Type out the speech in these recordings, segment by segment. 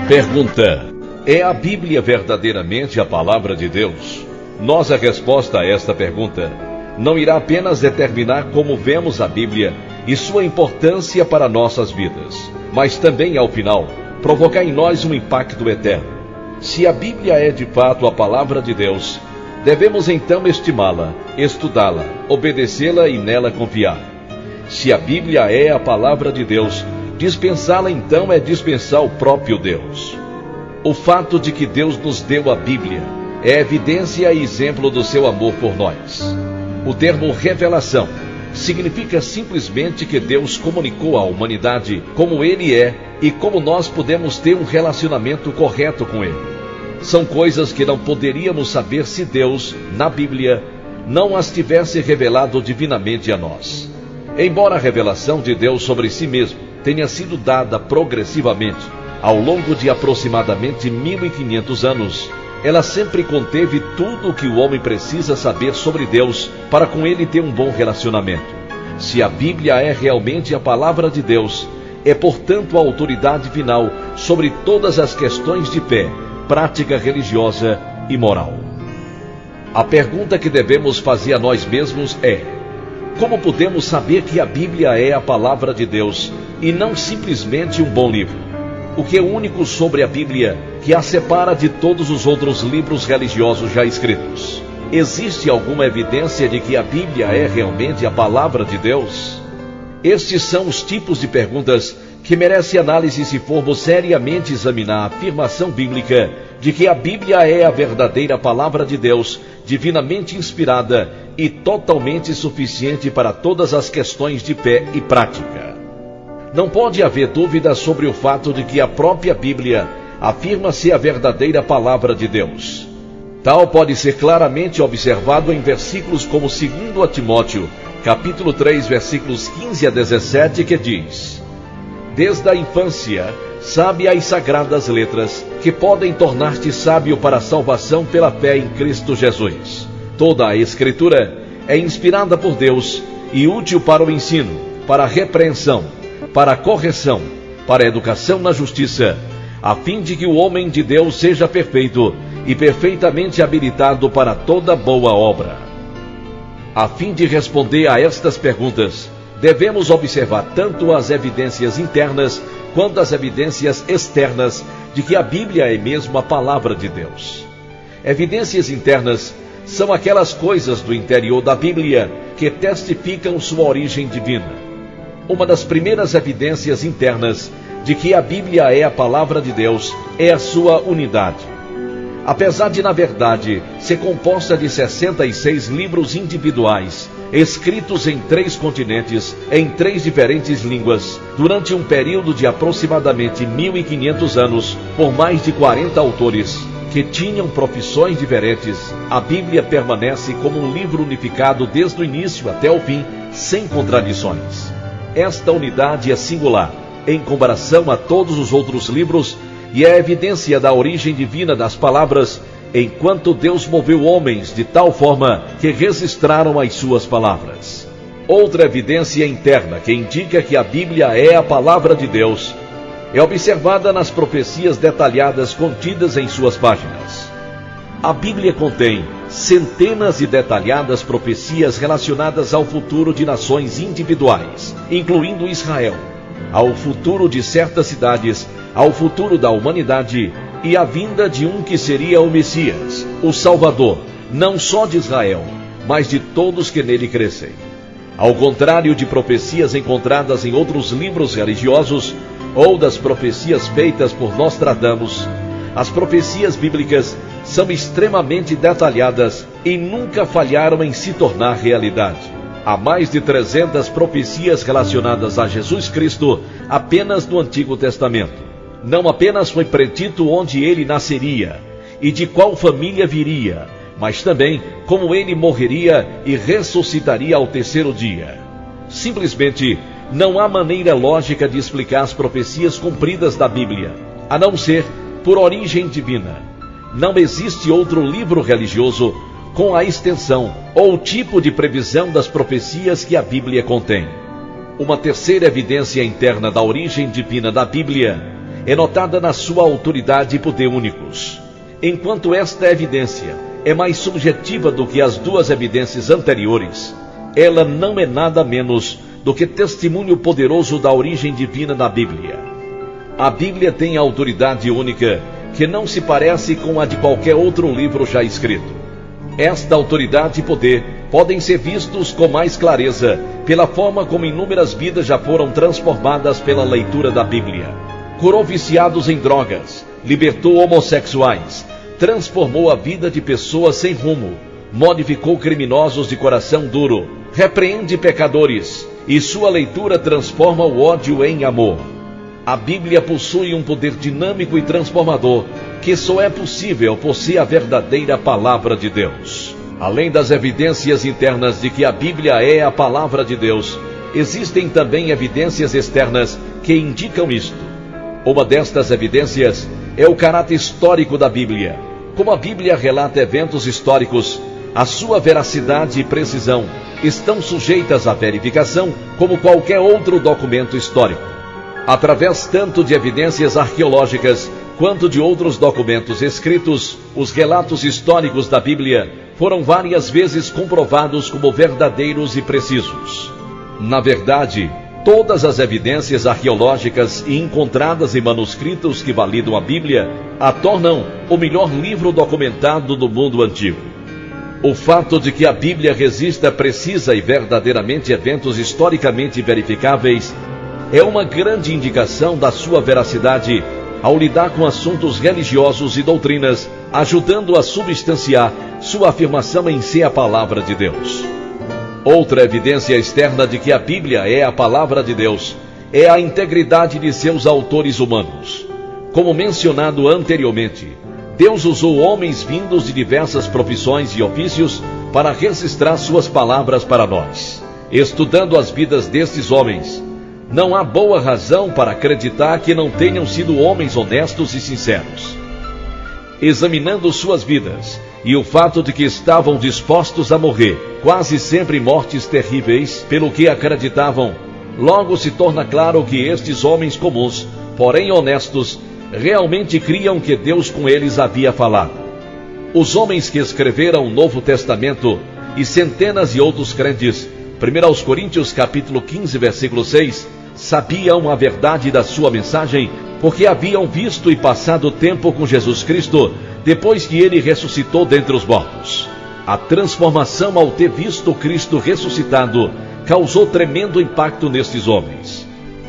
Pergunta: é a Bíblia verdadeiramente a palavra de Deus? Nossa resposta a esta pergunta não irá apenas determinar como vemos a Bíblia e sua importância para nossas vidas, mas também, ao final, provocar em nós um impacto eterno. Se a Bíblia é de fato a palavra de Deus, devemos então estimá-la, estudá-la, obedecê-la e nela confiar. Se a Bíblia é a palavra de Deus, dispensá-la então é dispensar o próprio Deus. O fato de que Deus nos deu a Bíblia é evidência e exemplo do seu amor por nós. O termo revelação significa simplesmente que Deus comunicou à humanidade como Ele é e como nós podemos ter um relacionamento correto com Ele. São coisas que não poderíamos saber se Deus, na Bíblia, não as tivesse revelado divinamente a nós. Embora a revelação de Deus sobre si mesmo tenha sido dada progressivamente ao longo de aproximadamente 1500 anos, ela sempre conteve tudo o que o homem precisa saber sobre Deus para com ele ter um bom relacionamento. Se a Bíblia é realmente a palavra de Deus, é portanto a autoridade final sobre todas as questões de fé, prática religiosa e moral. A pergunta que devemos fazer a nós mesmos é: como podemos saber que a Bíblia é a palavra de Deus e não simplesmente um bom livro? O que é único sobre a Bíblia que a separa de todos os outros livros religiosos já escritos? Existe alguma evidência de que a Bíblia é realmente a palavra de Deus? Estes são os tipos de perguntas que merecem análise se formos seriamente examinar a afirmação bíblica de que a Bíblia é a verdadeira palavra de Deus, divinamente inspirada e totalmente suficiente para todas as questões de fé e prática. Não pode haver dúvida sobre o fato de que a própria Bíblia afirma ser a verdadeira palavra de Deus. Tal pode ser claramente observado em versículos como 2 Timóteo, capítulo 3, versículos 15 a 17, que diz: desde a infância, sabe as sagradas letras, que podem tornar-te sábio para a salvação pela fé em Cristo Jesus. Toda a Escritura é inspirada por Deus e útil para o ensino, para a repreensão, para a correção, para a educação na justiça, a fim de que o homem de Deus seja perfeito e perfeitamente habilitado para toda boa obra. A fim de responder a estas perguntas, devemos observar tanto as evidências internas quanto as evidências externas de que a Bíblia é mesmo a palavra de Deus. Evidências internas são aquelas coisas do interior da Bíblia que testificam sua origem divina. Uma das primeiras evidências internas de que a Bíblia é a palavra de Deus é a sua unidade. Apesar de, na verdade, ser composta de 66 livros individuais, escritos em 3 continentes, em 3 diferentes línguas, durante um período de aproximadamente 1500 anos, por mais de 40 autores, que tinham profissões diferentes, a Bíblia permanece como um livro unificado desde o início até o fim, sem contradições. Esta unidade é singular, em comparação a todos os outros livros, e é evidência da origem divina das palavras, enquanto Deus moveu homens de tal forma que registraram as suas palavras. Outra evidência interna que indica que a Bíblia é a palavra de Deus é observada nas profecias detalhadas contidas em suas páginas. A Bíblia contém centenas de detalhadas profecias relacionadas ao futuro de nações individuais, incluindo Israel, ao futuro de certas cidades, ao futuro da humanidade e à vinda de um que seria o Messias, o Salvador, não só de Israel, mas de todos que nele crescem. Ao contrário de profecias encontradas em outros livros religiosos ou das profecias feitas por Nostradamus, as profecias bíblicas são extremamente detalhadas e nunca falharam em se tornar realidade. Há mais de 300 profecias relacionadas a Jesus Cristo apenas no Antigo Testamento. Não apenas foi predito onde ele nasceria e de qual família viria, mas também como ele morreria e ressuscitaria ao 3º dia. Simplesmente não há maneira lógica de explicar as profecias cumpridas da Bíblia, a não ser por origem divina. Não existe outro livro religioso com a extensão ou tipo de previsão das profecias que a Bíblia contém. Uma terceira evidência interna da origem divina da Bíblia é notada na sua autoridade e poder únicos. Enquanto esta evidência é mais subjetiva do que as duas evidências anteriores, ela não é nada menos do que testemunho poderoso da origem divina da Bíblia. A Bíblia tem autoridade única que não se parece com a de qualquer outro livro já escrito. Esta autoridade e poder podem ser vistos com mais clareza pela forma como inúmeras vidas já foram transformadas pela leitura da Bíblia. Curou viciados em drogas, libertou homossexuais, transformou a vida de pessoas sem rumo, modificou criminosos de coração duro, repreende pecadores, e sua leitura transforma o ódio em amor. A Bíblia possui um poder dinâmico e transformador que só é possível por ser a verdadeira palavra de Deus. Além das evidências internas de que a Bíblia é a palavra de Deus, existem também evidências externas que indicam isto. Uma destas evidências é o caráter histórico da Bíblia. Como a Bíblia relata eventos históricos, a sua veracidade e precisão estão sujeitas à verificação como qualquer outro documento histórico. Através tanto de evidências arqueológicas quanto de outros documentos escritos, os relatos históricos da Bíblia foram várias vezes comprovados como verdadeiros e precisos. Na verdade, todas as evidências arqueológicas e encontradas em manuscritos que validam a Bíblia a tornam o melhor livro documentado do mundo antigo. O fato de que a Bíblia resista precisa e verdadeiramente eventos historicamente verificáveis é uma grande indicação da sua veracidade ao lidar com assuntos religiosos e doutrinas, ajudando a substanciar sua afirmação em ser a palavra de Deus. Outra evidência externa de que a Bíblia é a palavra de Deus é a integridade de seus autores humanos. Como mencionado anteriormente, Deus usou homens vindos de diversas profissões e ofícios para registrar suas palavras para nós. Estudando as vidas destes homens, não há boa razão para acreditar que não tenham sido homens honestos e sinceros. Examinando suas vidas e o fato de que estavam dispostos a morrer, quase sempre mortes terríveis, pelo que acreditavam, logo se torna claro que estes homens comuns, porém honestos, realmente criam que Deus com eles havia falado. Os homens que escreveram o Novo Testamento e centenas de outros crentes, 1 Coríntios capítulo 15, versículo 6, sabiam a verdade da sua mensagem porque haviam visto e passado tempo com Jesus Cristo depois que ele ressuscitou dentre os mortos. A transformação ao ter visto Cristo ressuscitado causou tremendo impacto nestes homens.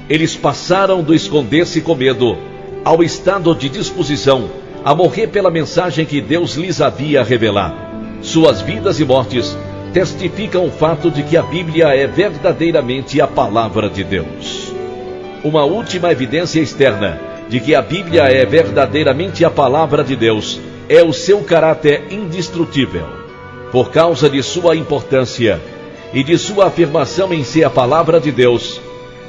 Eles passaram do esconder-se com medo ao estado de disposição a morrer pela mensagem que Deus lhes havia revelado. Suas vidas e mortes testificam o fato de que a Bíblia é verdadeiramente a palavra de Deus. Uma última evidência externa de que a Bíblia é verdadeiramente a palavra de Deus é o seu caráter indestrutível. Por causa de sua importância e de sua afirmação em ser a palavra de Deus,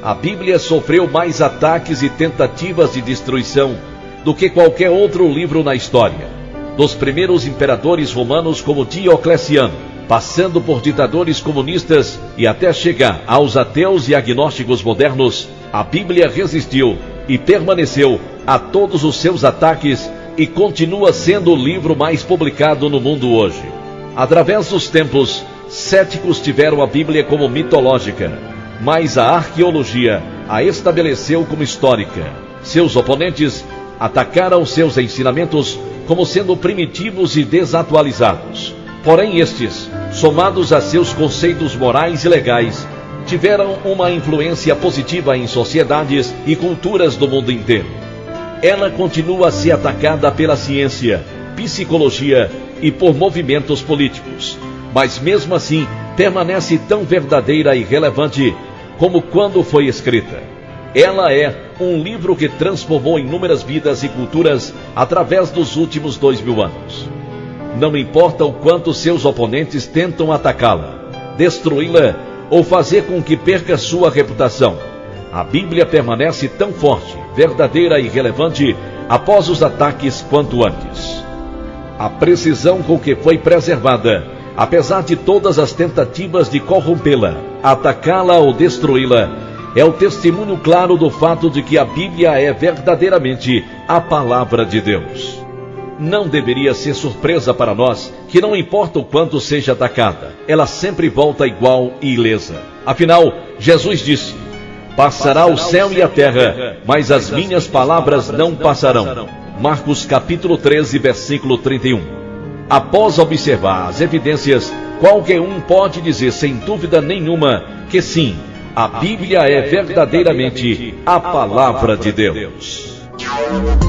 a Bíblia sofreu mais ataques e tentativas de destruição do que qualquer outro livro na história. Dos primeiros imperadores romanos como Diocleciano, passando por ditadores comunistas e até chegar aos ateus e agnósticos modernos, a Bíblia resistiu e permaneceu a todos os seus ataques e continua sendo o livro mais publicado no mundo hoje. Através dos tempos, céticos tiveram a Bíblia como mitológica, mas a arqueologia a estabeleceu como histórica. Seus oponentes atacaram seus ensinamentos como sendo primitivos e desatualizados. Porém estes, somados a seus conceitos morais e legais, tiveram uma influência positiva em sociedades e culturas do mundo inteiro. Ela continua a ser atacada pela ciência, psicologia e por movimentos políticos, mas mesmo assim permanece tão verdadeira e relevante como quando foi escrita. Ela é um livro que transformou inúmeras vidas e culturas através dos últimos 2000 anos. Não importa o quanto seus oponentes tentam atacá-la, destruí-la ou fazer com que perca sua reputação, a Bíblia permanece tão forte, verdadeira e relevante após os ataques quanto antes. A precisão com que foi preservada, apesar de todas as tentativas de corrompê-la, atacá-la ou destruí-la, é o testemunho claro do fato de que a Bíblia é verdadeiramente a palavra de Deus. Não deveria ser surpresa para nós que não importa o quanto seja atacada, ela sempre volta igual e ilesa. Afinal, Jesus disse: passará o céu e a terra, mas as minhas palavras não passarão. Marcos capítulo 13, versículo 31. Após observar as evidências, qualquer um pode dizer sem dúvida nenhuma que sim, a Bíblia é verdadeiramente a palavra de Deus.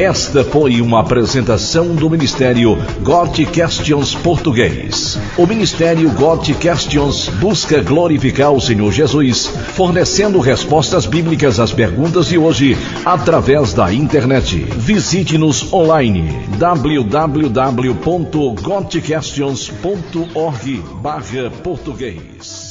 Esta foi uma apresentação do Ministério God Questions Português. O Ministério God Questions busca glorificar o Senhor Jesus, fornecendo respostas bíblicas às perguntas de hoje através da internet. Visite-nos online www.godquestions.org/português.